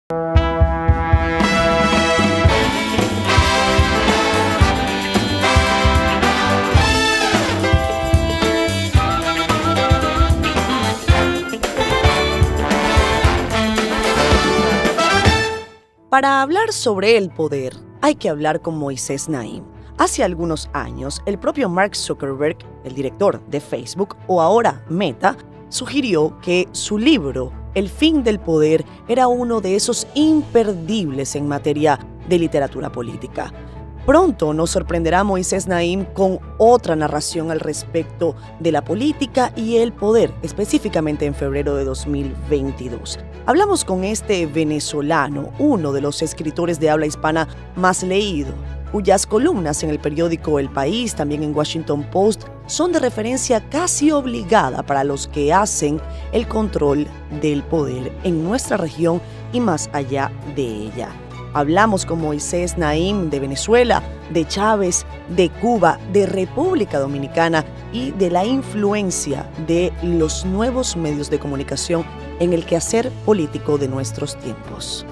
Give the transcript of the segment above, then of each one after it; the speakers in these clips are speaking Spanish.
Para hablar sobre el poder, hay que hablar con Moisés Naím. Hace algunos años, el propio Mark Zuckerberg, el director de Facebook, o ahora Meta, sugirió que su libro, El fin del poder, era uno de esos imperdibles en materia de literatura política. Pronto nos sorprenderá Moisés Naím con otra narración al respecto de la política y el poder, específicamente en febrero de 2022. Hablamos con este venezolano, uno de los escritores de habla hispana más leído, cuyas columnas en el periódico El País, también en Washington Post, son de referencia casi obligada para los que hacen el control del poder en nuestra región y más allá de ella. Hablamos con Moisés Naím de Venezuela, de Chávez, de Cuba, de República Dominicana y de la influencia de los nuevos medios de comunicación en el quehacer político de nuestros tiempos.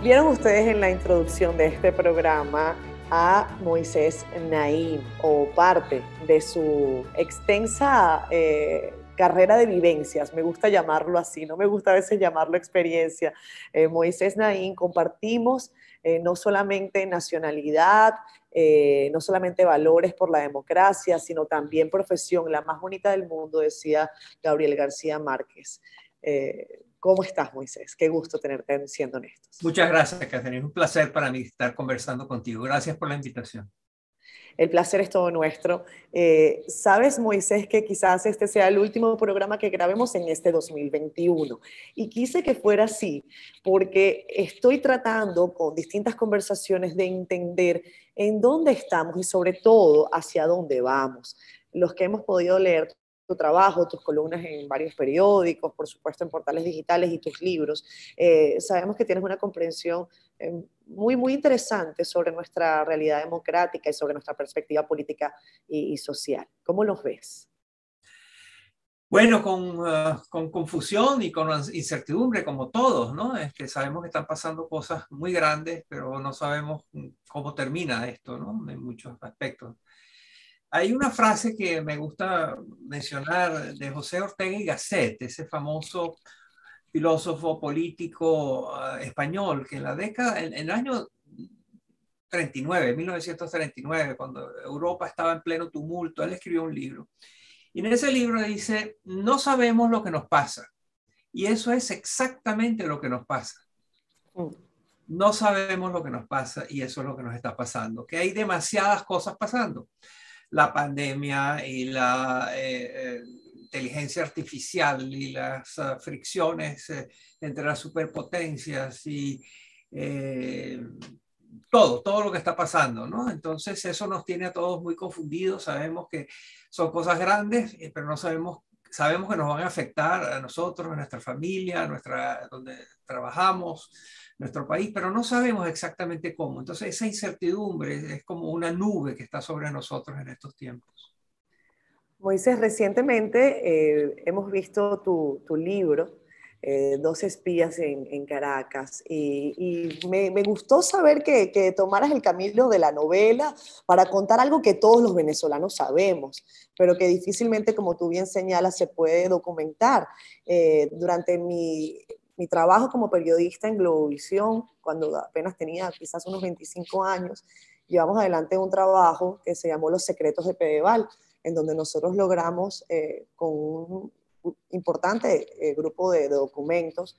Vieron ustedes en la introducción de este programa a Moisés Naím, o parte de su extensa carrera de vivencias, me gusta llamarlo así, no me gusta a veces llamarlo experiencia. Moisés Naím, compartimos no solamente nacionalidad, no solamente valores por la democracia, sino también profesión, la más bonita del mundo, decía Gabriel García Márquez. ¿Cómo estás, Moisés? Qué gusto tenerte siendo honestos. Muchas gracias, Catherine. Es un placer para mí estar conversando contigo. Gracias por la invitación. El placer es todo nuestro. Sabes, Moisés, que quizás este sea el último programa que grabemos en este 2021. Y quise que fuera así, porque estoy tratando con distintas conversaciones de entender en dónde estamos y sobre todo hacia dónde vamos. Los que hemos podido leer tu trabajo, tus columnas en varios periódicos, por supuesto en portales digitales y tus libros, sabemos que tienes una comprensión muy interesante sobre nuestra realidad democrática y sobre nuestra perspectiva política y social. ¿Cómo los ves? Bueno, con confusión y con incertidumbre, como todos, ¿no? Es que sabemos que están pasando cosas muy grandes, pero no sabemos cómo termina esto, ¿no? En muchos aspectos. Hay una frase que me gusta mencionar de José Ortega y Gasset, ese famoso filósofo político español, que en el año 1939, cuando Europa estaba en pleno tumulto, él escribió un libro. Y en ese libro dice, no sabemos lo que nos pasa. Y eso es exactamente lo que nos pasa. No sabemos lo que nos pasa y eso es lo que nos está pasando. Que hay demasiadas cosas pasando. La pandemia y la inteligencia artificial y las fricciones entre las superpotencias y todo lo que está pasando, ¿no? Entonces eso nos tiene a todos muy confundidos. Sabemos que son cosas grandes, pero no sabemos que nos van a afectar a nosotros, a nuestra familia, donde trabajamos, nuestro país, pero no sabemos exactamente cómo. Entonces esa incertidumbre es como una nube que está sobre nosotros en estos tiempos. Moisés, recientemente hemos visto tu libro, Dos espías en Caracas, y me gustó saber que tomaras el camino de la novela para contar algo que todos los venezolanos sabemos, pero que difícilmente, como tú bien señalas, se puede documentar. Durante mi trabajo como periodista en Globovisión, cuando apenas tenía quizás unos 25 años, llevamos adelante un trabajo que se llamó Los secretos de Pedeval, en donde nosotros logramos, con un importante grupo de documentos,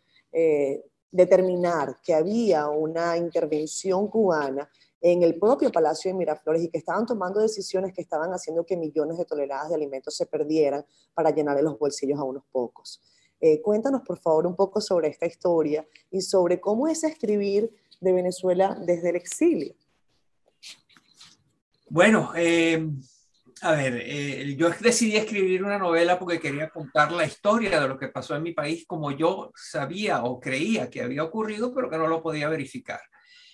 determinar que había una intervención cubana en el propio Palacio de Miraflores y que estaban tomando decisiones que estaban haciendo que millones de toneladas de alimentos se perdieran para llenarle los bolsillos a unos pocos. Cuéntanos, por favor, un poco sobre esta historia y sobre cómo es escribir de Venezuela desde el exilio. Bueno, a ver, yo decidí escribir una novela porque quería contar la historia de lo que pasó en mi país como yo sabía o creía que había ocurrido, pero que no lo podía verificar.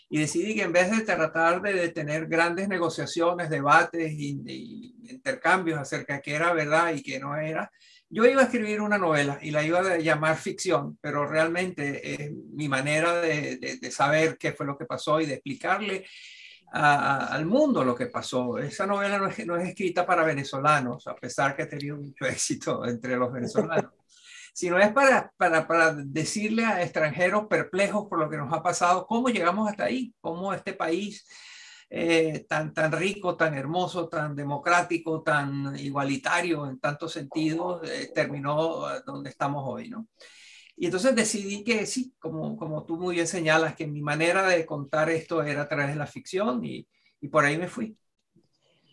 Y decidí que en vez de tratar de tener grandes negociaciones, debates y intercambios acerca de qué era verdad y qué no era, Yo iba a escribir una novela y la iba a llamar ficción, pero realmente mi manera de saber qué fue lo que pasó y de explicarle al mundo lo que pasó. Esa novela no es escrita para venezolanos, a pesar que ha tenido mucho éxito entre los venezolanos, sino es para decirle a extranjeros perplejos por lo que nos ha pasado, cómo llegamos hasta ahí, cómo este país tan rico, tan hermoso, tan democrático, tan igualitario en tantos sentidos, terminó donde estamos hoy, ¿no? Y entonces decidí que sí, como tú muy bien señalas, que mi manera de contar esto era a través de la ficción y por ahí me fui.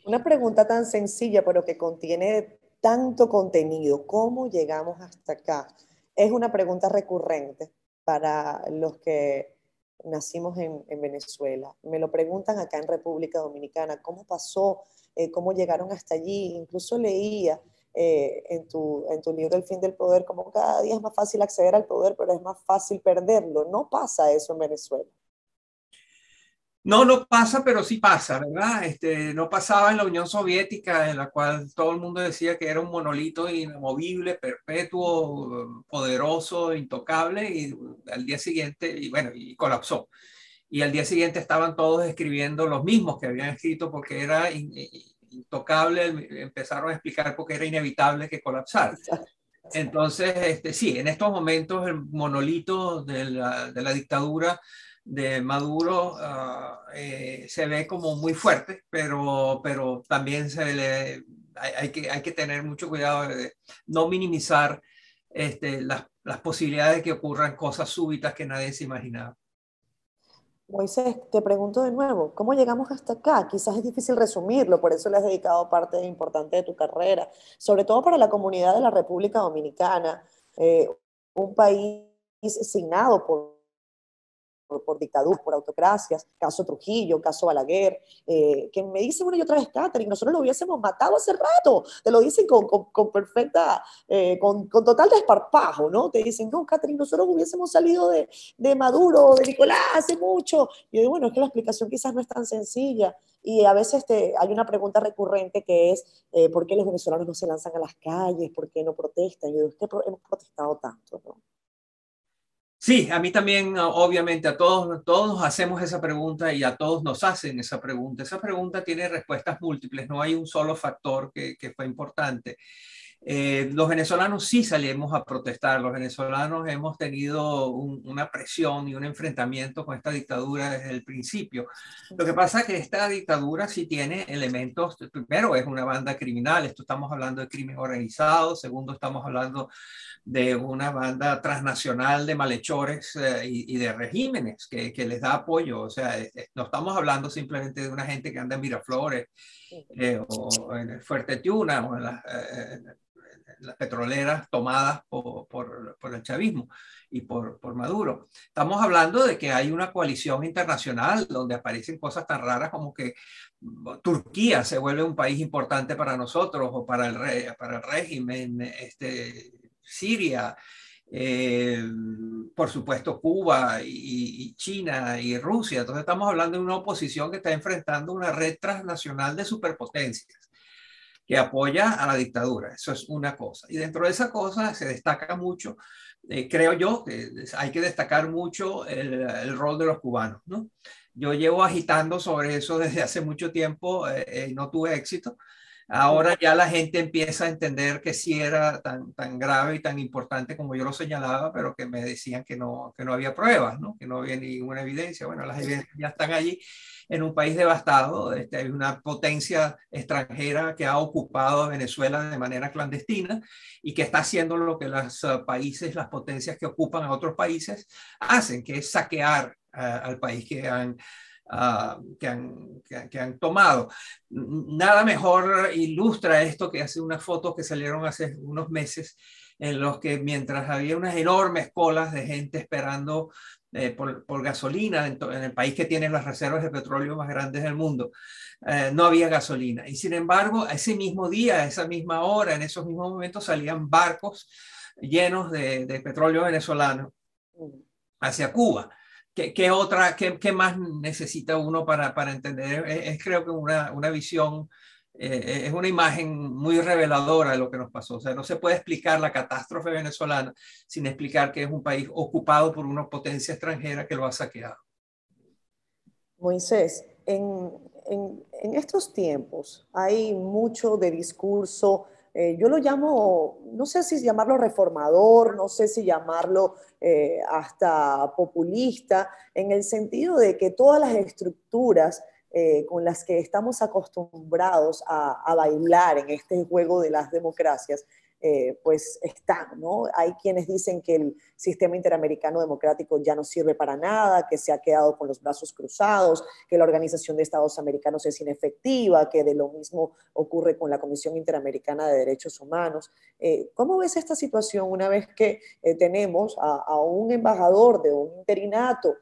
Una pregunta tan sencilla, pero que contiene tanto contenido. ¿Cómo llegamos hasta acá? Es una pregunta recurrente para los que nacimos en Venezuela. Me lo preguntan acá en República Dominicana. ¿Cómo pasó? ¿Cómo llegaron hasta allí? Incluso leía en tu libro El fin del poder, como cada día es más fácil acceder al poder, pero es más fácil perderlo. No pasa eso en Venezuela. No, no pasa, pero sí pasa, ¿verdad? No pasaba en la Unión Soviética, en la cual todo el mundo decía que era un monolito inamovible, perpetuo, poderoso, intocable, y al día siguiente, y bueno, y colapsó. Y al día siguiente estaban todos escribiendo los mismos que habían escrito porque era intocable, empezaron a explicar porque era inevitable que colapsara. Entonces, sí, en estos momentos el monolito de la dictadura de Maduro se ve como muy fuerte, pero también hay que tener mucho cuidado de no minimizar las posibilidades de que ocurran cosas súbitas que nadie se imaginaba. Moisés, te pregunto de nuevo, ¿cómo llegamos hasta acá? Quizás es difícil resumirlo, por eso le has dedicado parte importante de tu carrera, sobre todo para la comunidad de la República Dominicana, un país signado por dictaduras, por autocracias, caso Trujillo, caso Balaguer, que me dicen una y otra vez, Catherine, nosotros lo hubiésemos matado hace rato, te lo dicen con perfecta, con total desparpajo, ¿no? Te dicen, no, Catherine, nosotros hubiésemos salido de Maduro, de Nicolás, hace mucho. Y yo digo, bueno, es que la explicación quizás no es tan sencilla. Y a veces hay una pregunta recurrente que es, ¿por qué los venezolanos no se lanzan a las calles? ¿Por qué no protestan? Y yo digo, es que hemos protestado tanto, ¿no? Sí, a mí también, obviamente, todos nos hacemos esa pregunta y a todos nos hacen esa pregunta. Esa pregunta tiene respuestas múltiples, no hay un solo factor que fue importante. Los venezolanos sí salimos a protestar, los venezolanos hemos tenido una presión y un enfrentamiento con esta dictadura desde el principio. Lo que pasa es que esta dictadura sí tiene elementos, primero es una banda criminal, esto estamos hablando de crimen organizado, segundo estamos hablando de una banda transnacional de malhechores y de regímenes que les da apoyo, o sea, no estamos hablando simplemente de una gente que anda en Miraflores o en el Fuerte Tiuna o en las petroleras tomadas por el chavismo y por Maduro. Estamos hablando de que hay una coalición internacional donde aparecen cosas tan raras como que Turquía se vuelve un país importante para nosotros o para el régimen, Siria, por supuesto Cuba y China y Rusia. Entonces estamos hablando de una oposición que está enfrentando una red transnacional de superpotencias que apoya a la dictadura. Eso es una cosa. Y dentro de esa cosa se destaca mucho, creo yo, que hay que destacar mucho el rol de los cubanos, ¿no? Yo llevo agitando sobre eso desde hace mucho tiempo y no tuve éxito. Ahora ya la gente empieza a entender que sí era tan grave y tan importante como yo lo señalaba, pero que me decían que no había pruebas, ¿no? Que no había ninguna evidencia. Bueno, las evidencias ya están allí en un país devastado. Hay una potencia extranjera que ha ocupado a Venezuela de manera clandestina y que está haciendo lo que los países, las potencias que ocupan a otros países hacen, que es saquear al país que han tomado. Nada mejor ilustra esto que hace unas fotos que salieron hace unos meses en los que mientras había unas enormes colas de gente esperando por gasolina en el país que tiene las reservas de petróleo más grandes del mundo, no había gasolina. Y sin embargo, ese mismo día, a esa misma hora, en esos mismos momentos salían barcos llenos de petróleo venezolano hacia Cuba. ¿Qué más necesita uno para entender? Creo que una visión Es una imagen muy reveladora de lo que nos pasó. O sea, no se puede explicar la catástrofe venezolana sin explicar que es un país ocupado por una potencia extranjera que lo ha saqueado. Moisés, en estos tiempos hay mucho de discurso, yo lo llamo, no sé si llamarlo reformador, no sé si llamarlo hasta populista, en el sentido de que todas las estructuras con las que estamos acostumbrados a bailar en este juego de las democracias, pues están, ¿no? Hay quienes dicen que el sistema interamericano democrático ya no sirve para nada, que se ha quedado con los brazos cruzados, que la Organización de Estados Americanos es inefectiva, que de lo mismo ocurre con la Comisión Interamericana de Derechos Humanos. ¿Cómo ves esta situación una vez que tenemos a un embajador de un interinato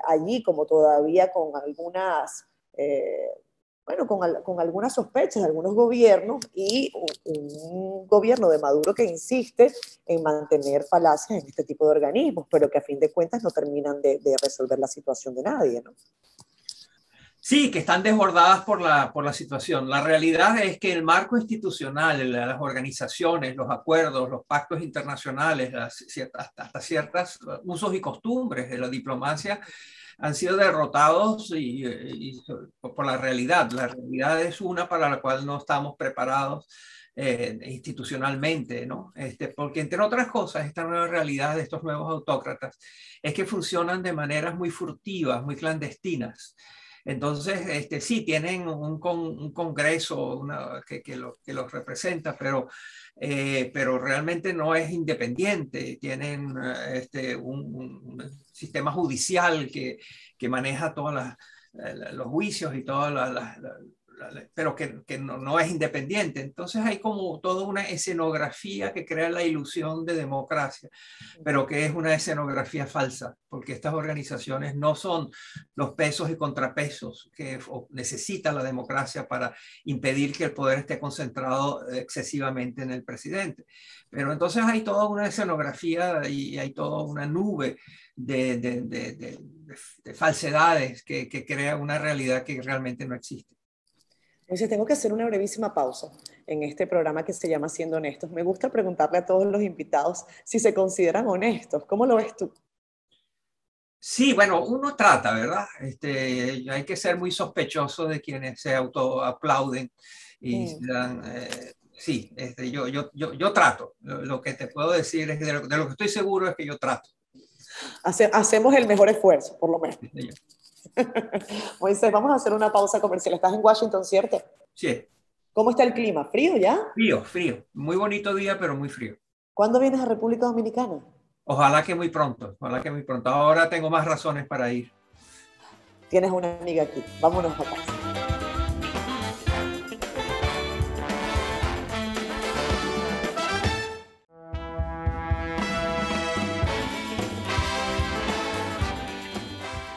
allí como todavía con algunas bueno, con algunas sospechas de algunos gobiernos y un gobierno de Maduro que insiste en mantener falacias en este tipo de organismos, pero que a fin de cuentas no terminan de resolver la situación de nadie, ¿no? Sí, que están desbordadas por la situación. La realidad es que el marco institucional, las organizaciones, los acuerdos, los pactos internacionales, hasta ciertos usos y costumbres de la diplomacia han sido derrotados por la realidad. La realidad es una para la cual no estamos preparados institucionalmente, ¿no? Porque entre otras cosas, esta nueva realidad de estos nuevos autócratas es que funcionan de maneras muy furtivas, muy clandestinas. Entonces, sí, tienen un congreso que los representa, pero realmente no es independiente. Tienen un sistema judicial que maneja todos los juicios y todas pero que no es independiente. Entonces hay como toda una escenografía que crea la ilusión de democracia, pero que es una escenografía falsa, porque estas organizaciones no son los pesos y contrapesos que necesita la democracia para impedir que el poder esté concentrado excesivamente en el presidente. Pero entonces hay toda una escenografía y hay toda una nube de falsedades que crea una realidad que realmente no existe. Entonces tengo que hacer una brevísima pausa en este programa que se llama Siendo Honestos. Me gusta preguntarle a todos los invitados si se consideran honestos. ¿Cómo lo ves tú? Sí, bueno, uno trata, ¿verdad? Hay que ser muy sospechoso de quienes se autoaplauden y se dan, sí, yo trato. Lo que te puedo decir es que de lo que estoy seguro es que yo trato. Hacemos el mejor esfuerzo, por lo menos. Sí, señor. Moisés, vamos a hacer una pausa comercial. Estás en Washington, ¿cierto? Sí, ¿Cómo está el clima? ¿Frío ya? frío, frío. Muy bonito día, pero muy frío. ¿Cuándo vienes a República Dominicana? Ojalá que muy pronto, ojalá que muy pronto. Ahora tengo más razones para ir. Tienes una amiga aquí. Vámonos a casa.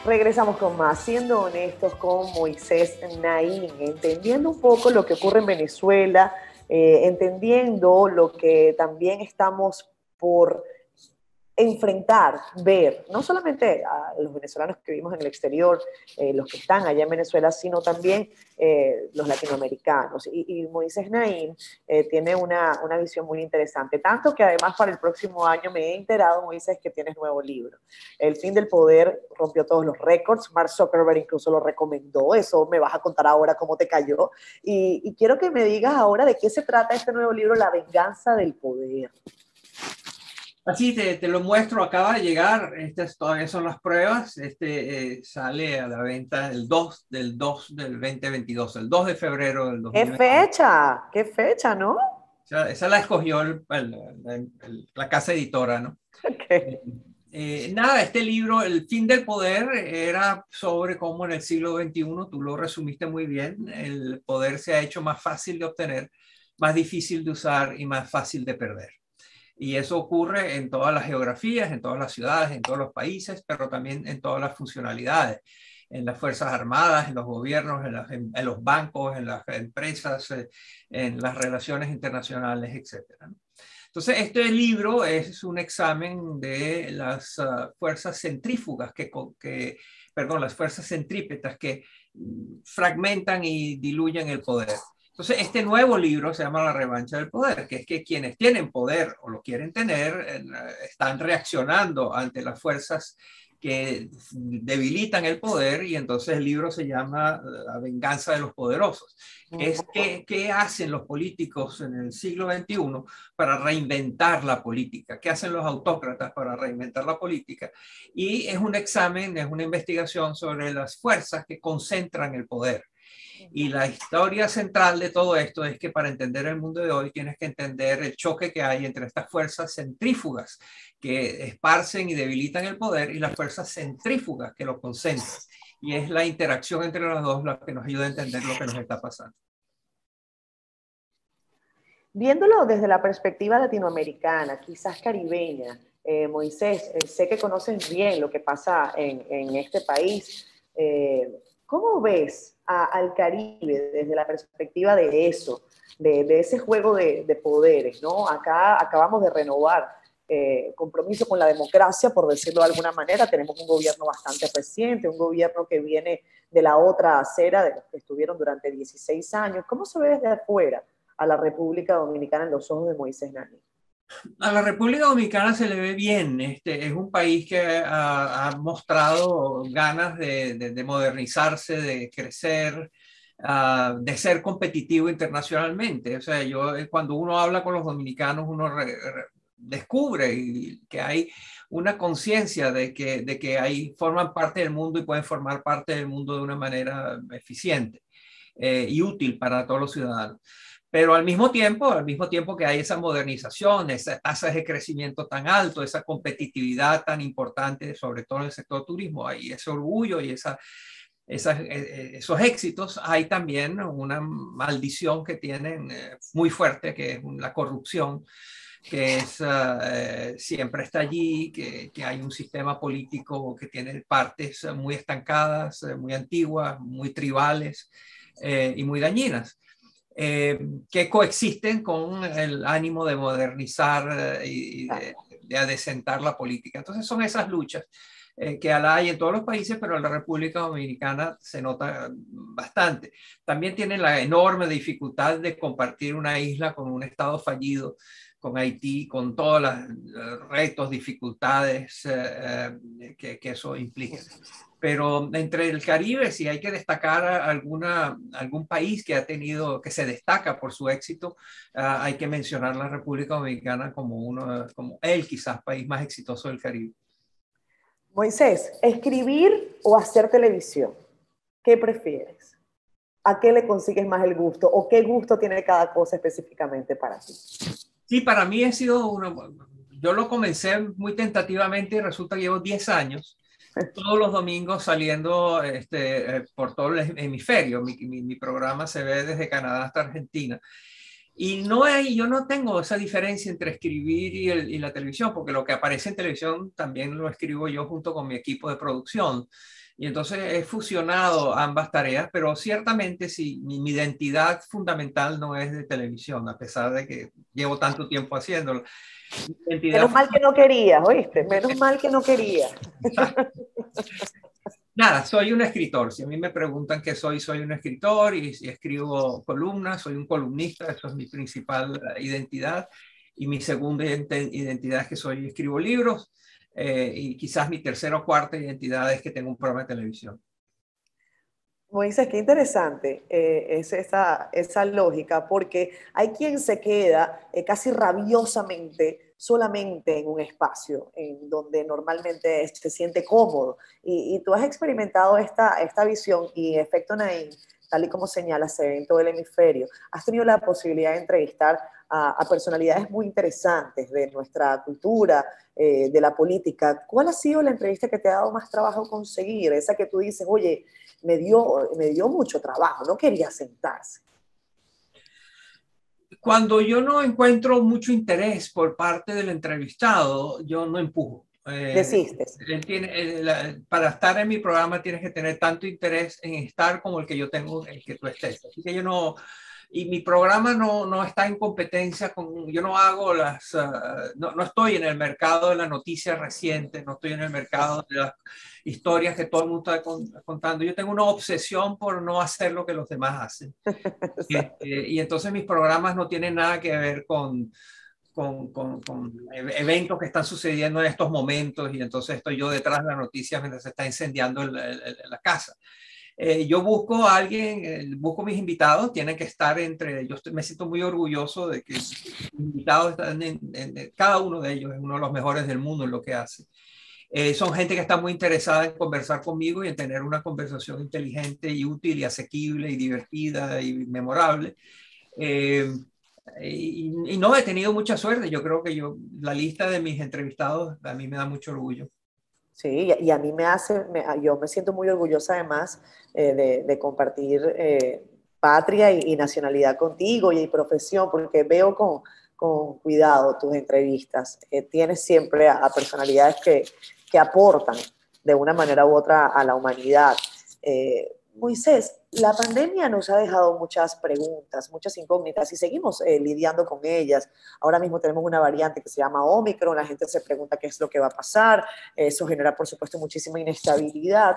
Regresamos con más, siendo honestos con Moisés Naím, entendiendo un poco lo que ocurre en Venezuela, entendiendo lo que también estamos por enfrentar, ver, no solamente a los venezolanos que vivimos en el exterior, los que están allá en Venezuela, sino también los latinoamericanos. Y Moisés Naím tiene una visión muy interesante, tanto que además para el próximo año me he enterado, Moisés, que tienes nuevo libro. El fin del poder rompió todos los récords, Mark Zuckerberg incluso lo recomendó, eso me vas a contar ahora cómo te cayó. Y quiero que me digas ahora de qué se trata este nuevo libro, La venganza del poder. Así te lo muestro, acaba de llegar, estas todavía son las pruebas, sale a la venta el 2 del 2022, el 2 de febrero del ¿Qué 2022. fecha? ¿Qué fecha, no? Esa la escogió la casa editora, ¿no? Okay. Nada, este libro, El fin del poder, era sobre cómo en el siglo XXI, tú lo resumiste muy bien, el poder se ha hecho más fácil de obtener, más difícil de usar y más fácil de perder. Y eso ocurre en todas las geografías, en todas las ciudades, en todos los países, pero también en todas las funcionalidades, en las Fuerzas Armadas, en los gobiernos, en los bancos, en las empresas, en las relaciones internacionales, etcétera, ¿no? Entonces, este libro es un examen de las fuerzas centrífugas, perdón, las fuerzas centrípetas que fragmentan y diluyen el poder. Entonces, este nuevo libro se llama La revancha del poder, que es que quienes tienen poder o lo quieren tener están reaccionando ante las fuerzas que debilitan el poder, y entonces el libro se llama La venganza de los poderosos. Es qué hacen los políticos en el siglo XXI para reinventar la política, qué hacen los autócratas para reinventar la política. Y es un examen, es una investigación sobre las fuerzas que concentran el poder. Y la historia central de todo esto es que para entender el mundo de hoy tienes que entender el choque que hay entre estas fuerzas centrífugas que esparcen y debilitan el poder y las fuerzas centrífugas que lo concentran. Y es la interacción entre las dos la que nos ayuda a entender lo que nos está pasando. Viéndolo desde la perspectiva latinoamericana, quizás caribeña, Moisés, sé que conoces bien lo que pasa en este país. ¿Cómo ves al Caribe desde la perspectiva de eso, de ese juego de poderes, ¿no? Acá acabamos de renovar compromiso con la democracia, por decirlo de alguna manera. Tenemos un gobierno bastante reciente, un gobierno que viene de la otra acera, de los que estuvieron durante 16 años. ¿Cómo se ve desde afuera a la República Dominicana en los ojos de Moisés Naim? A la República Dominicana se le ve bien. Es un país que ha mostrado ganas de modernizarse, de crecer, de ser competitivo internacionalmente. O sea, cuando uno habla con los dominicanos, uno descubre que hay una conciencia de que ahí forman parte del mundo y pueden formar parte del mundo de una manera eficiente y útil para todos los ciudadanos. Pero al mismo tiempo que hay esa modernización, esas tasas de crecimiento tan alto, esa competitividad tan importante, sobre todo en el sector turismo, hay ese orgullo y esos éxitos, hay también una maldición que tienen muy fuerte, que es la corrupción, que siempre está allí, que hay un sistema político que tiene partes muy estancadas, muy antiguas, muy tribales y muy dañinas. Que coexisten con el ánimo de modernizar y de adecentar la política. Entonces son esas luchas que hay en todos los países, pero en la República Dominicana se nota bastante. También tienen la enorme dificultad de compartir una isla con un estado fallido, con Haití, con todos los retos, dificultades que eso implica. Pero entre el Caribe, si hay que destacar algún país que se destaca por su éxito, hay que mencionar la República Dominicana como el quizás país más exitoso del Caribe. Moisés, ¿escribir o hacer televisión? ¿Qué prefieres? ¿A qué le consigues más el gusto? ¿O qué gusto tiene cada cosa específicamente para ti? Sí, para mí yo lo comencé muy tentativamente y resulta que llevo 10 años, todos los domingos saliendo por todo el hemisferio. Mi programa se ve desde Canadá hasta Argentina. Y yo no tengo esa diferencia entre escribir y la televisión, porque lo que aparece en televisión también lo escribo yo junto con mi equipo de producción. Y entonces he fusionado ambas tareas, pero ciertamente sí, mi identidad fundamental no es de televisión, a pesar de que llevo tanto tiempo haciéndolo. Menos mal que no querías, ¿oíste? Menos mal que no querías. Nada, soy un escritor. Si a mí me preguntan qué soy un escritor y escribo columnas, soy un columnista, eso es mi principal identidad. Y mi segunda identidad es que escribo libros. Y quizás mi tercera o cuarta identidad es que tengo un programa de televisión. Moisés, qué interesante es esa lógica, porque hay quien se queda casi rabiosamente solamente en un espacio en donde normalmente se siente cómodo. Y tú has experimentado esta visión y efecto Naim, tal y como señala, se ve en todo el hemisferio. Has tenido la posibilidad de entrevistar a personalidades muy interesantes de nuestra cultura, de la política. ¿Cuál ha sido la entrevista que te ha dado más trabajo conseguir? Esa que tú dices, oye, me dio mucho trabajo, no quería sentarse. Cuando yo no encuentro mucho interés por parte del entrevistado, yo no empujo. Desistes. Para estar en mi programa tienes que tener tanto interés en estar como el que yo tengo, el que tú estés. Así que yo no, Y mi programa no está en competencia con, yo no hago no estoy en el mercado de la noticia reciente, no estoy en el mercado de las historias que todo el mundo está contando. Yo tengo una obsesión por no hacer lo que los demás hacen. Y entonces mis programas no tienen nada que ver con eventos que están sucediendo en estos momentos y entonces estoy yo detrás de la noticia mientras se está incendiando la casa. Yo busco a alguien, busco mis invitados, tienen que estar me siento muy orgulloso de que mis invitados están cada uno de ellos es uno de los mejores del mundo en lo que hace. Son gente que está muy interesada en conversar conmigo y en tener una conversación inteligente y útil y asequible y divertida y memorable. Y no he tenido mucha suerte. Yo creo que la lista de mis entrevistados a mí me da mucho orgullo. Sí, y a mí yo me siento muy orgullosa además de compartir patria y nacionalidad contigo y profesión, porque veo con cuidado tus entrevistas. Tienes siempre a personalidades que aportan de una manera u otra a la humanidad. Moisés, la pandemia nos ha dejado muchas preguntas, muchas incógnitas y seguimos lidiando con ellas. Ahora mismo tenemos una variante que se llama Omicron, la gente se pregunta qué es lo que va a pasar, eso genera por supuesto muchísima inestabilidad,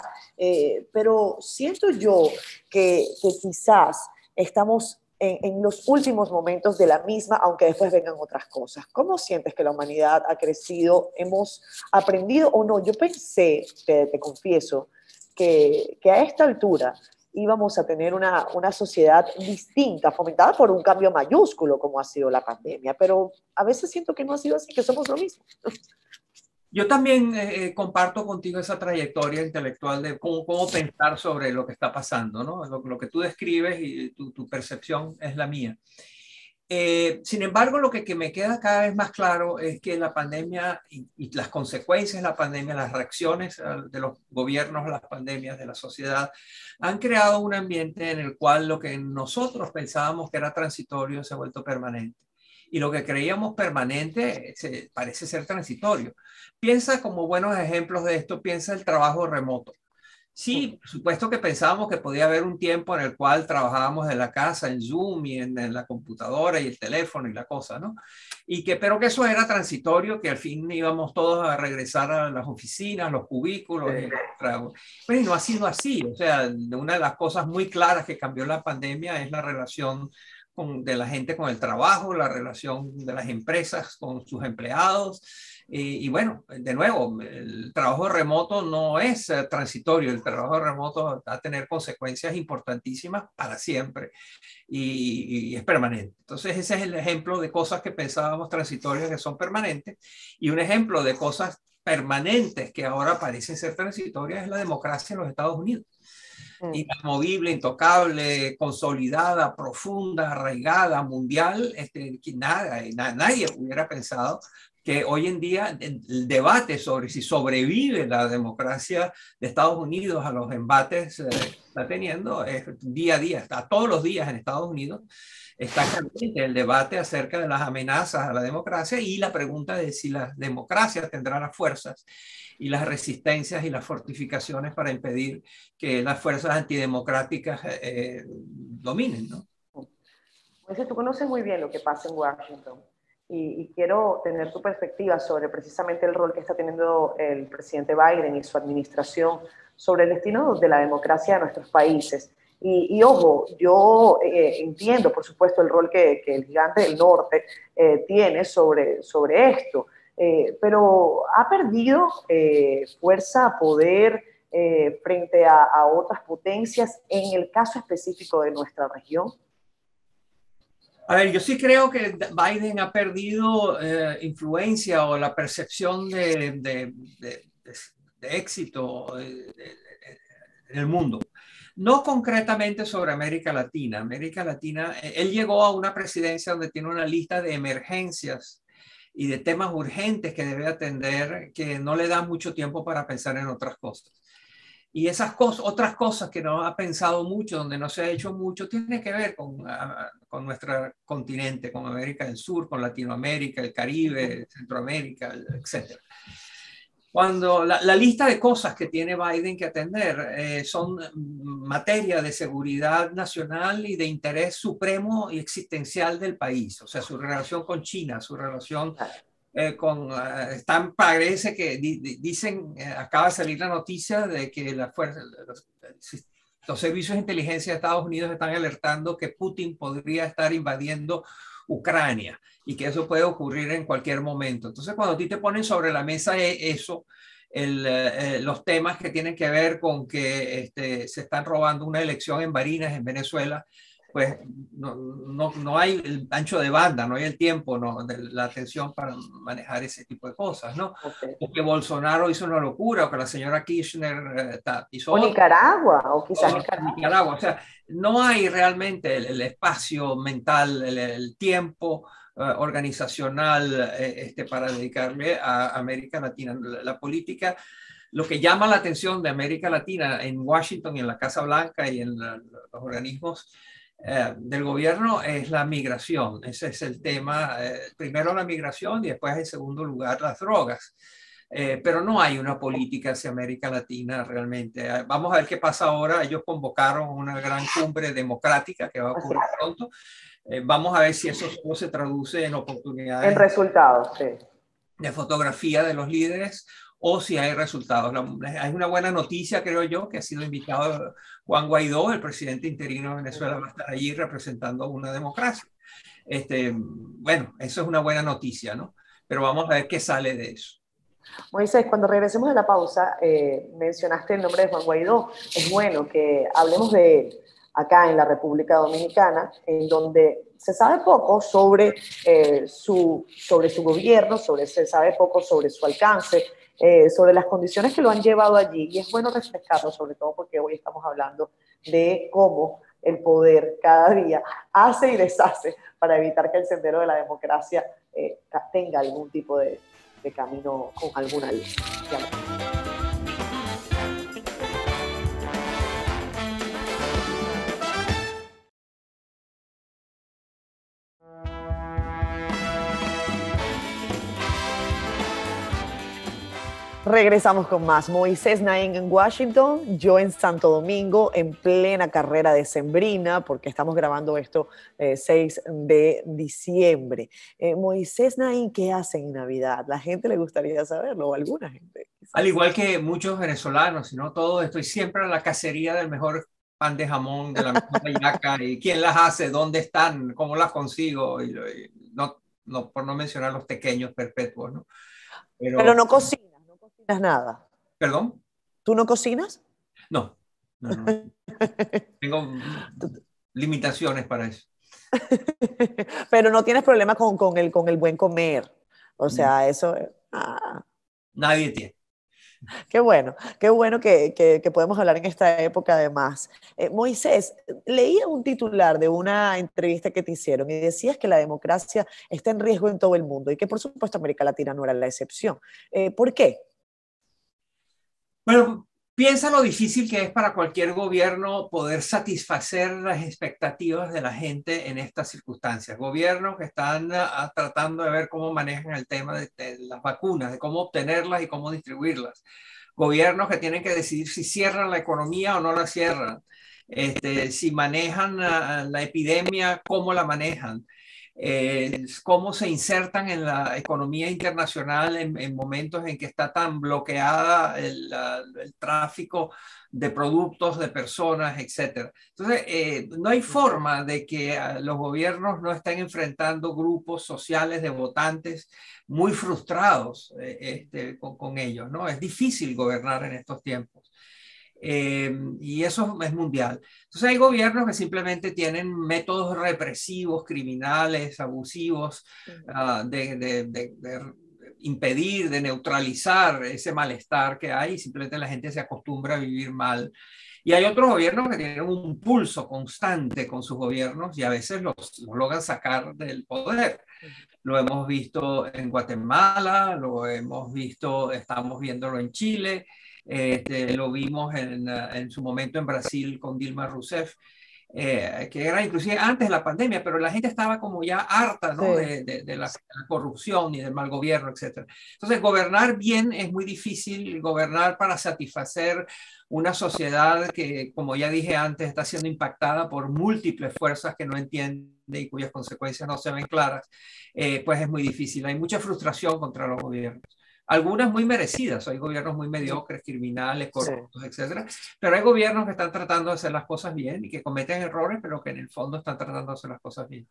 pero siento yo que quizás estamos en los últimos momentos de la misma, aunque después vengan otras cosas. ¿Cómo sientes que la humanidad ha crecido? ¿Hemos aprendido o no? Yo pensé, te confieso, que a esta altura íbamos a tener una sociedad distinta, fomentada por un cambio mayúsculo como ha sido la pandemia, pero a veces siento que no ha sido así, que somos lo mismo. Yo también comparto contigo esa trayectoria intelectual de cómo pensar sobre lo que está pasando, ¿no? Lo que tú describes y tu percepción es la mía. Sin embargo, lo que me queda cada vez más claro es que la pandemia y las consecuencias de la pandemia, las reacciones de los gobiernos a las pandemias, de la sociedad, han creado un ambiente en el cual lo que nosotros pensábamos que era transitorio se ha vuelto permanente. Y lo que creíamos permanente parece ser transitorio. Piensa como buenos ejemplos de esto, piensa el trabajo remoto. Sí, por supuesto que pensábamos que podía haber un tiempo en el cual trabajábamos de la casa en Zoom y en la computadora y el teléfono y la cosa, ¿no? Pero que eso era transitorio, que al fin íbamos todos a regresar a las oficinas, los cubículos. Pero no ha sido así. O sea, una de las cosas muy claras que cambió la pandemia es la relación de la gente con el trabajo, la relación de las empresas con sus empleados. Y bueno, de nuevo, el trabajo remoto no es transitorio, el trabajo remoto va a tener consecuencias importantísimas para siempre y es permanente. Entonces ese es el ejemplo de cosas que pensábamos transitorias que son permanentes y un ejemplo de cosas permanentes que ahora parecen ser transitorias es la democracia en los Estados Unidos. Inamovible, intocable, consolidada, profunda, arraigada, mundial, nadie hubiera pensado que hoy en día el debate sobre si sobrevive la democracia de Estados Unidos a los embates que está teniendo es día a día, está todos los días en Estados Unidos, está caliente el debate acerca de las amenazas a la democracia y la pregunta de si la democracia tendrá las fuerzas y las resistencias y las fortificaciones para impedir que las fuerzas antidemocráticas dominen, ¿no? Pues tú conoces muy bien lo que pasa en Washington y quiero tener tu perspectiva sobre precisamente el rol que está teniendo el presidente Biden y su administración sobre el destino de la democracia de nuestros países. Ojo, yo entiendo, por supuesto, el rol que el gigante del norte tiene sobre esto, pero ha perdido fuerza, poder frente a otras potencias en el caso específico de nuestra región. A ver, yo sí creo que Biden ha perdido influencia o la percepción de éxito en el mundo. No concretamente sobre América Latina. América Latina, él llegó a una presidencia donde tiene una lista de emergencias y de temas urgentes que debe atender que no le da mucho tiempo para pensar en otras cosas. Y esas cosas, otras cosas que no ha pensado mucho, donde no se ha hecho mucho, tiene que ver con nuestro continente, con América del Sur, con Latinoamérica, el Caribe, Centroamérica, etc. Cuando la lista de cosas que tiene Biden que atender son materia de seguridad nacional y de interés supremo y existencial del país, o sea, su relación con China, su relación parece que dicen, acaba de salir la noticia de que los servicios de inteligencia de Estados Unidos están alertando que Putin podría estar invadiendo Ucrania y que eso puede ocurrir en cualquier momento. Entonces, cuando a ti te ponen sobre la mesa eso, los temas que tienen que ver con que se están robando una elección en Barinas, en Venezuela, pues no hay el ancho de banda, no hay el tiempo, la atención para manejar ese tipo de cosas, ¿no? Okay. O que Bolsonaro hizo una locura, o que la señora Kirchner hizo o Nicaragua, o quizás Nicaragua. O sea, no hay realmente el espacio mental, el tiempo organizacional para dedicarle a América Latina. La política, lo que llama la atención de América Latina en Washington y en la Casa Blanca y en los organismos del gobierno es la migración. Ese es el tema. Primero la migración y después en segundo lugar las drogas. Pero no hay una política hacia América Latina realmente. Vamos a ver qué pasa ahora. Ellos convocaron una gran cumbre democrática que va a ocurrir pronto. Vamos a ver si eso solo se traduce en oportunidades. En resultados, sí. De fotografía de los líderes o si hay resultados. Hay una buena noticia, creo yo, que ha sido invitado Juan Guaidó, el presidente interino de Venezuela, va a estar allí representando una democracia. Bueno, eso es una buena noticia, ¿no? Pero vamos a ver qué sale de eso. Moisés, cuando regresemos de la pausa, mencionaste el nombre de Juan Guaidó. Es bueno que hablemos de él acá en la República Dominicana, en donde se sabe poco sobre su gobierno, se sabe poco sobre su alcance, sobre las condiciones que lo han llevado allí, y es bueno refrescarlo, sobre todo porque hoy estamos hablando de cómo el poder cada día hace y deshace para evitar que el sendero de la democracia tenga algún tipo de camino con alguna luz. Regresamos con más. Moisés Naim en Washington, yo en Santo Domingo, en plena carrera decembrina, porque estamos grabando esto 6 de diciembre. Moisés Naim, ¿qué hacen en Navidad? La gente le gustaría saberlo, o alguna gente. Quizás. Al igual que muchos venezolanos, sino todos, estoy siempre a la cacería del mejor pan de jamón, de la mejor hallaca, y quién las hace, dónde están, cómo las consigo, y por no mencionar los pequeños perpetuos, ¿no? Pero no cocinas nada. ¿Perdón? ¿Tú no cocinas? No. Tengo limitaciones para eso. Pero no tienes problema con el buen comer. O sea, eso... Nadie tiene. Qué bueno que podemos hablar en esta época además. Moisés, leía un titular de una entrevista que te hicieron y decías que la democracia está en riesgo en todo el mundo y que por supuesto América Latina no era la excepción. ¿Por qué? Bueno, piensa lo difícil que es para cualquier gobierno poder satisfacer las expectativas de la gente en estas circunstancias. Gobiernos que están tratando de ver cómo manejan el tema de las vacunas, de cómo obtenerlas y cómo distribuirlas. Gobiernos que tienen que decidir si cierran la economía o no la cierran. Si manejan la epidemia, cómo la manejan. Cómo se insertan en la economía internacional en momentos en que está tan bloqueada el tráfico de productos, de personas, etc. Entonces, no hay forma de que los gobiernos no estén enfrentando grupos sociales de votantes muy frustrados con ellos, ¿no? Es difícil gobernar en estos tiempos. Y eso es mundial. Entonces hay gobiernos que simplemente tienen métodos represivos, criminales, abusivos, de impedir, de neutralizar ese malestar que hay, y simplemente la gente se acostumbra a vivir mal. Y hay otros gobiernos que tienen un pulso constante con sus gobiernos y a veces los logran sacar del poder. Lo hemos visto en Guatemala, lo hemos visto, estamos viéndolo en Chile. Lo vimos en su momento en Brasil con Dilma Rousseff. que era inclusive antes de la pandemia, pero la gente estaba como ya harta, ¿no? Sí. de la corrupción y del mal gobierno, etc. Entonces, gobernar bien es muy difícil, gobernar para satisfacer una sociedad que, como ya dije antes, está siendo impactada por múltiples fuerzas que no entiende y cuyas consecuencias no se ven claras, pues es muy difícil. Hay mucha frustración contra los gobiernos. Algunas muy merecidas, hay gobiernos muy mediocres, criminales, corruptos, etcétera, pero hay gobiernos que están tratando de hacer las cosas bien y que cometen errores, pero que en el fondo están tratando de hacer las cosas bien.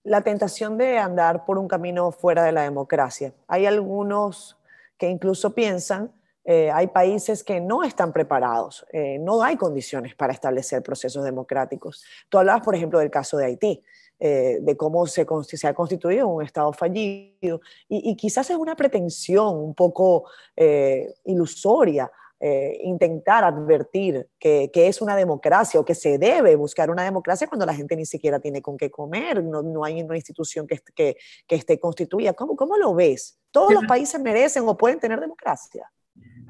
La tentación de andar por un camino fuera de la democracia. Hay algunos que incluso piensan, hay países que no están preparados, no hay condiciones para establecer procesos democráticos. Tú hablabas, por ejemplo, del caso de Haití, de cómo se ha constituido un Estado fallido, y quizás es una pretensión un poco ilusoria intentar advertir que es una democracia o que se debe buscar una democracia cuando la gente ni siquiera tiene con qué comer, no hay una institución que esté constituida. ¿Cómo lo ves? ¿Todos los países merecen o pueden tener democracia?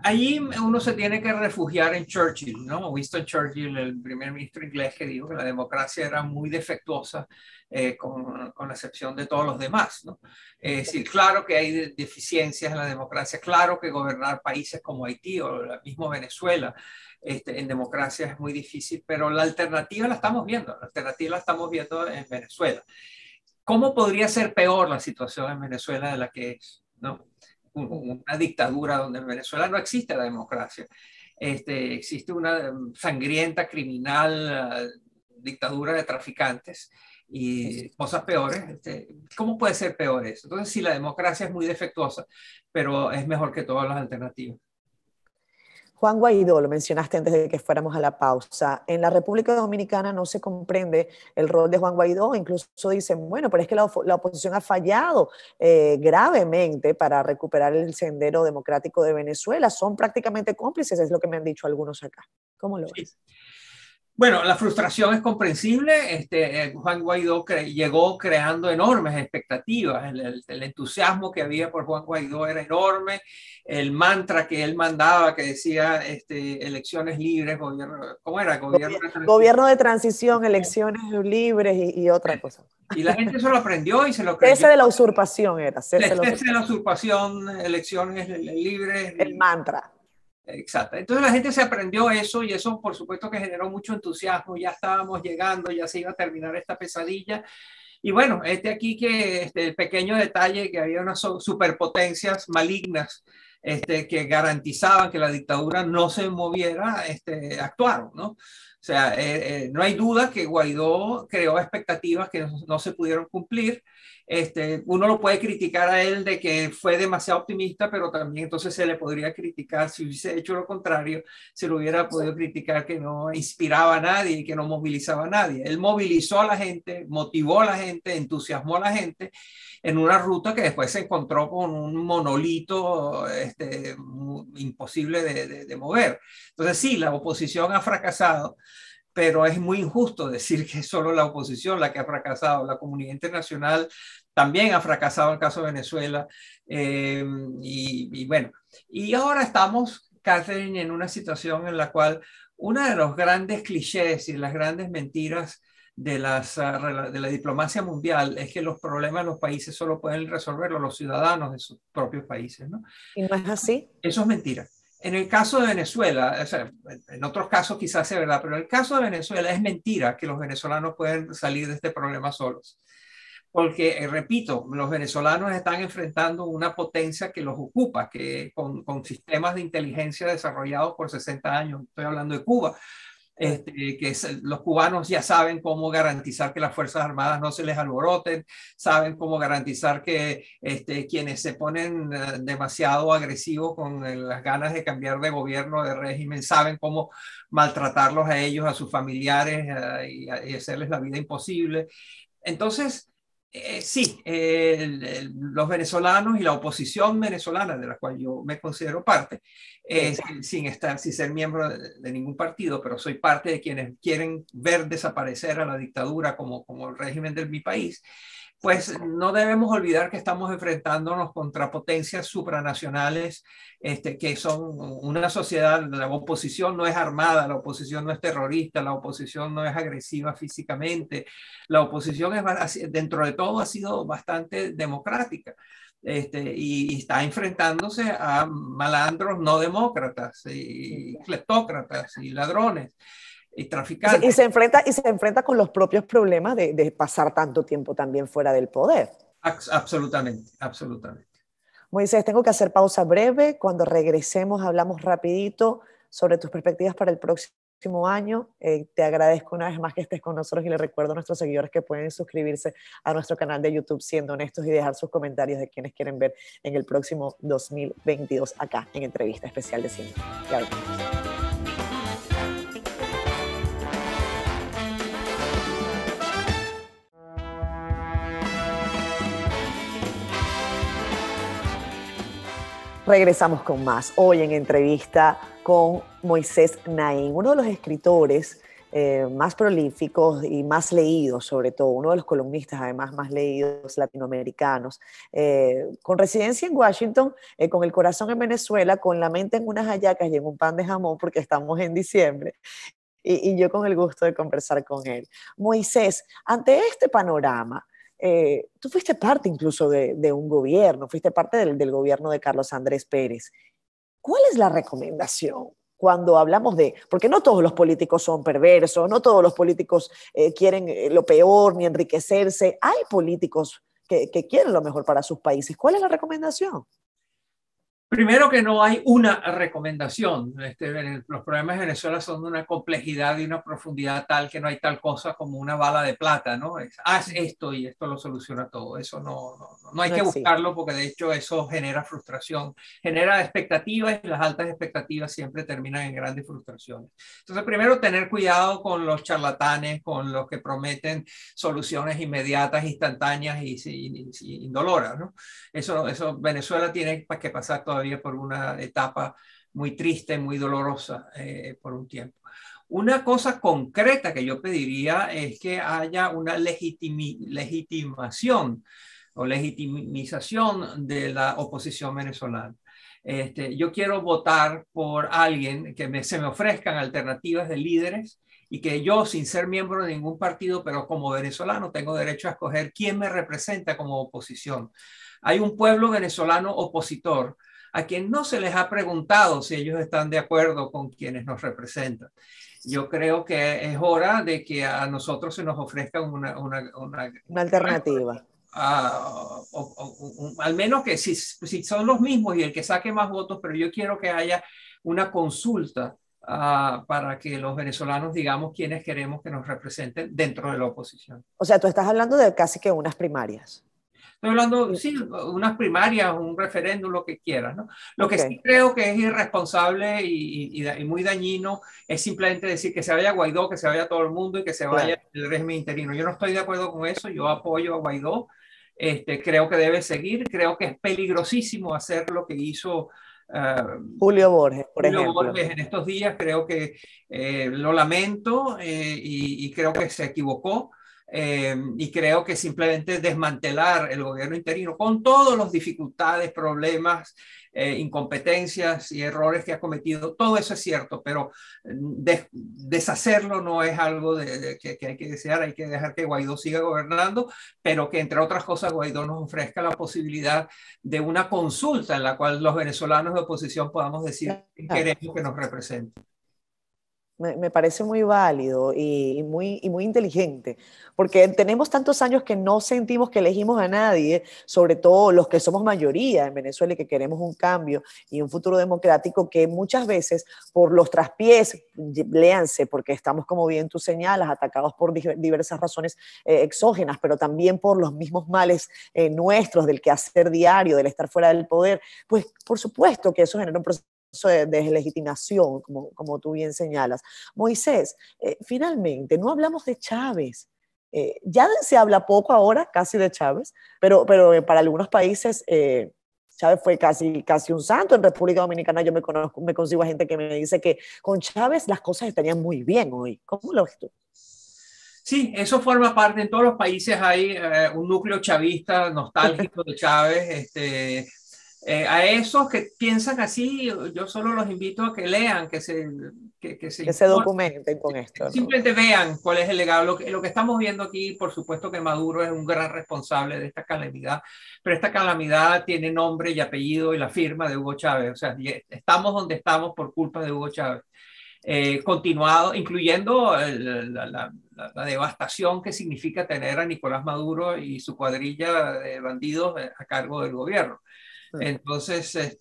Allí uno se tiene que refugiar en Churchill, ¿no? Winston Churchill, el primer ministro inglés, que dijo que la democracia era muy defectuosa, con la excepción de todos los demás, ¿no? Es decir, claro que hay deficiencias en la democracia, claro que gobernar países como Haití o el mismo Venezuela en democracia es muy difícil, pero la alternativa la estamos viendo, la alternativa la estamos viendo en Venezuela. ¿Cómo podría ser peor la situación en Venezuela de la que es, ¿no? Una dictadura donde en Venezuela no existe la democracia. Existe una sangrienta, criminal dictadura de traficantes y cosas peores. ¿Cómo puede ser peor eso? Entonces, sí, la democracia es muy defectuosa, pero es mejor que todas las alternativas. Juan Guaidó, lo mencionaste antes de que fuéramos a la pausa. En la República Dominicana no se comprende el rol de Juan Guaidó. Incluso dicen, bueno, pero es que la oposición ha fallado gravemente para recuperar el sendero democrático de Venezuela. Son prácticamente cómplices, es lo que me han dicho algunos acá. ¿Cómo lo ves? Sí. Bueno, la frustración es comprensible. Juan Guaidó llegó creando enormes expectativas. El entusiasmo que había por Juan Guaidó era enorme. El mantra que él mandaba, que decía elecciones libres, gobierno, ¿cómo era? Gobierno de transición, elecciones libres y otra cosa. Y la gente se lo aprendió y se lo creyó. Cese de la usurpación era. Cese de la usurpación, elecciones libres. El mantra. Exacto. Entonces la gente se aprendió eso y eso por supuesto que generó mucho entusiasmo. Ya estábamos llegando, ya se iba a terminar esta pesadilla. Y bueno, aquí que el pequeño detalle que había unas superpotencias malignas que garantizaban que la dictadura no se moviera, actuaron, ¿no? O sea, no hay duda que Guaidó creó expectativas que no se pudieron cumplir. Uno lo puede criticar a él de que fue demasiado optimista, pero también entonces se le podría criticar, si hubiese hecho lo contrario, se le hubiera podido criticar que no inspiraba a nadie y que no movilizaba a nadie. Él movilizó a la gente, motivó a la gente, entusiasmó a la gente en una ruta que después se encontró con un monolito imposible de mover. Entonces sí, la oposición ha fracasado, pero es muy injusto decir que es solo la oposición la que ha fracasado. La comunidad internacional también ha fracasado en el caso de Venezuela. Y bueno, y ahora estamos, Catherine, en una situación en la cual uno de los grandes clichés y las grandes mentiras de la diplomacia mundial es que los problemas de los países solo pueden resolverlos los ciudadanos de sus propios países, ¿no? ¿Y no es así? Eso es mentira. En el caso de Venezuela, o sea, en otros casos quizás sea verdad, pero en el caso de Venezuela es mentira que los venezolanos pueden salir de este problema solos. Porque, repito, los venezolanos están enfrentando una potencia que los ocupa, que con sistemas de inteligencia desarrollados por 60 años. Estoy hablando de Cuba. Los cubanos ya saben cómo garantizar que las Fuerzas Armadas no se les alboroten, saben cómo garantizar que quienes se ponen demasiado agresivos con las ganas de cambiar de gobierno, de régimen, saben cómo maltratarlos a ellos, a sus familiares y hacerles la vida imposible. Entonces, sí, los venezolanos y la oposición venezolana, de la cual yo me considero parte, sin ser miembro de ningún partido, pero soy parte de quienes quieren ver desaparecer a la dictadura como el régimen de mi país, pues no debemos olvidar que estamos enfrentándonos contra potencias supranacionales, que son una sociedad. La oposición no es armada, la oposición no es terrorista, la oposición no es agresiva físicamente, la oposición dentro de todo ha sido bastante democrática. Y está enfrentándose a malandros no demócratas, y cleptócratas, y ladrones, y traficantes. Y se enfrenta con los propios problemas de pasar tanto tiempo también fuera del poder. Absolutamente, absolutamente. Moisés, tengo que hacer pausa breve. Cuando regresemos hablamos rapidito sobre tus perspectivas para el próximo año. Te agradezco una vez más que estés con nosotros y le recuerdo a nuestros seguidores que pueden suscribirse a nuestro canal de YouTube Siendo Honestos y dejar sus comentarios de quienes quieren ver en el próximo 2022 acá en Entrevista Especial de Cine. Ya veremos. Regresamos con más. Hoy en entrevista con Moisés Naím, uno de los escritores más prolíficos y más leídos, sobre todo, uno de los columnistas además más leídos latinoamericanos, con residencia en Washington, con el corazón en Venezuela, con la mente en unas hallacas y en un pan de jamón porque estamos en diciembre. Y yo con el gusto de conversar con él. Moisés, ante este panorama, tú fuiste parte incluso de un gobierno, fuiste parte del gobierno de Carlos Andrés Pérez. ¿Cuál es la recomendación cuando hablamos porque no todos los políticos son perversos, no todos los políticos quieren lo peor ni enriquecerse, hay políticos que quieren lo mejor para sus países? ¿Cuál es la recomendación? Primero, que no hay una recomendación. Los problemas de Venezuela son de una complejidad y una profundidad tal que no hay tal cosa como una bala de plata, ¿no? Haz esto y esto lo soluciona todo. Eso no hay que buscarlo, porque de hecho eso genera frustración, genera expectativas, y las altas expectativas siempre terminan en grandes frustraciones. Entonces, primero, tener cuidado con los charlatanes, con los que prometen soluciones inmediatas, instantáneas y indoloras, ¿no? Eso Venezuela tiene que pasar todavía por una etapa muy triste, muy dolorosa por un tiempo. Una cosa concreta que yo pediría es que haya una legitimación o legitimización de la oposición venezolana. Yo quiero votar por alguien que se me ofrezcan alternativas de líderes, y que yo, sin ser miembro de ningún partido, pero como venezolano, tengo derecho a escoger quién me representa como oposición. Hay un pueblo venezolano opositor a quien no se les ha preguntado si ellos están de acuerdo con quienes nos representan. Yo creo que es hora de que a nosotros se nos ofrezca una alternativa. Al menos que si son los mismos y el que saque más votos, pero yo quiero que haya una consulta para que los venezolanos digamos quiénes queremos que nos representen dentro de la oposición. O sea, tú estás hablando de casi que unas primarias. Estoy hablando, sí, unas primarias, un referéndum, lo que quieras, ¿no? Lo que sí creo que es irresponsable y muy dañino es simplemente decir que se vaya Guaidó, que se vaya todo el mundo y que se vaya el régimen interino. Yo no estoy de acuerdo con eso, yo apoyo a Guaidó, creo que debe seguir, creo que es peligrosísimo hacer lo que hizo Julio Borges, por ejemplo. Julio Borges en estos días. Creo que lo lamento y creo que se equivocó. Y creo que simplemente desmantelar el gobierno interino con todas las dificultades, problemas, incompetencias y errores que ha cometido, todo eso es cierto, pero deshacerlo no es algo que hay que desear. Hay que dejar que Guaidó siga gobernando, pero que, entre otras cosas, Guaidó nos ofrezca la posibilidad de una consulta en la cual los venezolanos de oposición podamos decir que queremos que nos representen. Me parece muy válido y muy inteligente, porque tenemos tantos años que no sentimos que elegimos a nadie, sobre todo los que somos mayoría en Venezuela y que queremos un cambio y un futuro democrático, que muchas veces por los traspiés, léanse, porque estamos, como bien tú señalas, atacados por diversas razones exógenas, pero también por los mismos males nuestros del quehacer diario, del estar fuera del poder, pues por supuesto que eso genera un proceso de deslegitimación, como tú bien señalas. Moisés, finalmente, no hablamos de Chávez. Ya se habla poco ahora, casi de Chávez, pero para algunos países Chávez fue casi un santo. En República Dominicana yo me consigo a gente que me dice que con Chávez las cosas estarían muy bien hoy. ¿Cómo lo ves tú? Sí, eso forma parte. En todos los países hay un núcleo chavista nostálgico de Chávez. A esos que piensan así, yo solo los invito a que lean, que se documenten con esto, ¿no? Simplemente vean cuál es el legado. Lo que estamos viendo aquí, por supuesto que Maduro es un gran responsable de esta calamidad, pero esta calamidad tiene nombre y apellido y la firma de Hugo Chávez. O sea, estamos donde estamos por culpa de Hugo Chávez. Continuado, incluyendo la devastación que significa tener a Nicolás Maduro y su cuadrilla de bandidos a cargo del gobierno. Entonces,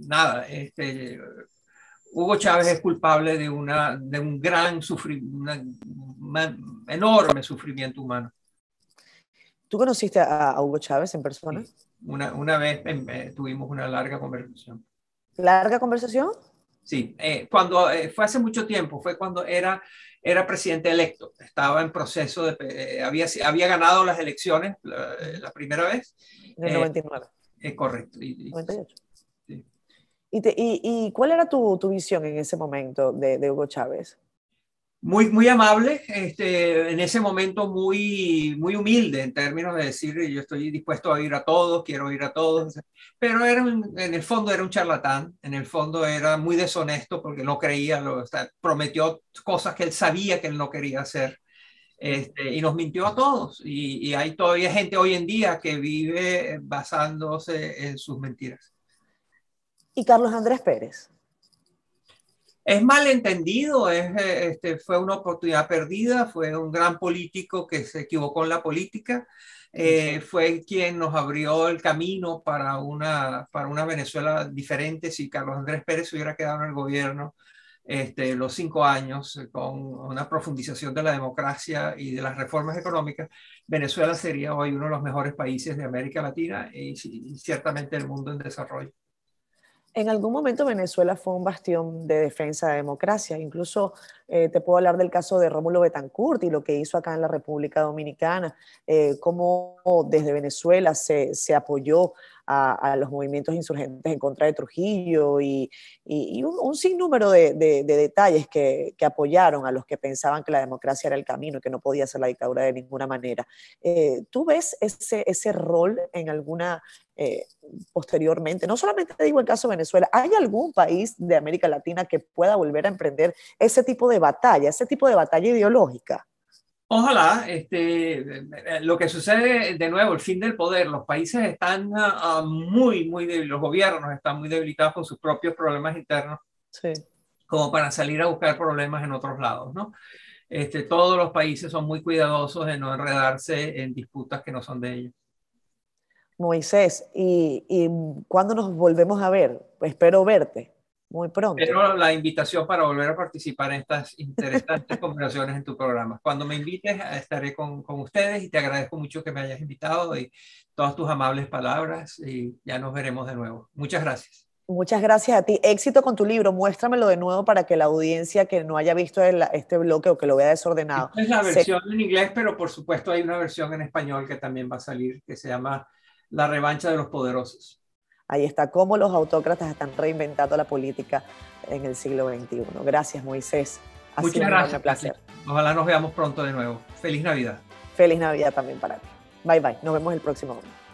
nada, Hugo Chávez es culpable de un gran sufrimiento, enorme sufrimiento humano. ¿Tú conociste a Hugo Chávez en persona? Sí. Una vez tuvimos una larga conversación. ¿Larga conversación? Sí, cuando fue hace mucho tiempo, fue cuando era presidente electo, estaba en proceso de, había ganado las elecciones la primera vez. En el 99. Correcto. 98. Sí. ¿Y cuál era tu visión en ese momento de Hugo Chávez? Muy amable, en ese momento muy humilde en términos de decir yo estoy dispuesto a oír a todos, quiero oír a todos, pero en el fondo era un charlatán, en el fondo era muy deshonesto porque no creía, prometió cosas que él sabía que él no quería hacer. Y nos mintió a todos y hay todavía gente hoy en día que vive basándose en sus mentiras. ¿Y Carlos Andrés Pérez? Es malentendido, fue una oportunidad perdida, fue un gran político que se equivocó en la política, fue quien nos abrió el camino para una Venezuela diferente. Si Carlos Andrés Pérez hubiera quedado en el gobierno los 5 años con una profundización de la democracia y de las reformas económicas, Venezuela sería hoy uno de los mejores países de América Latina y ciertamente el mundo en desarrollo. En algún momento Venezuela fue un bastión de defensa de la democracia. Incluso te puedo hablar del caso de Rómulo Betancourt y lo que hizo acá en la República Dominicana, cómo desde Venezuela se apoyó a los movimientos insurgentes en contra de Trujillo y un sinnúmero de detalles que apoyaron a los que pensaban que la democracia era el camino y que no podía ser la dictadura de ninguna manera. ¿Tú ves ese rol en alguna posteriormente? No solamente te digo el caso de Venezuela, ¿hay algún país de América Latina que pueda volver a emprender ese tipo de batalla ideológica? Ojalá. Lo que sucede de nuevo, el fin del poder, los países están muy débiles, los gobiernos están muy debilitados con sus propios problemas internos, sí, como para salir a buscar problemas en otros lados, ¿no? Todos los países son muy cuidadosos de no enredarse en disputas que no son de ellos. Moisés, ¿y cuándo nos volvemos a ver? Espero verte muy pronto. Pero la invitación para volver a participar en estas interesantes conversaciones en tu programa. Cuando me invites, estaré con ustedes y te agradezco mucho que me hayas invitado y todas tus amables palabras y ya nos veremos de nuevo. Muchas gracias. Muchas gracias a ti. Éxito con tu libro. Muéstramelo de nuevo para que la audiencia que no haya visto este bloque o que lo vea desordenado. Esta es la versión en inglés, pero por supuesto hay una versión en español que también va a salir, que se llama La revancha de los poderosos. Ahí está, cómo los autócratas están reinventando la política en el siglo XXI. Gracias, Moisés. Muchas gracias. Un placer. Ojalá nos veamos pronto de nuevo. Feliz Navidad. Feliz Navidad también para ti. Bye, bye. Nos vemos el próximo lunes.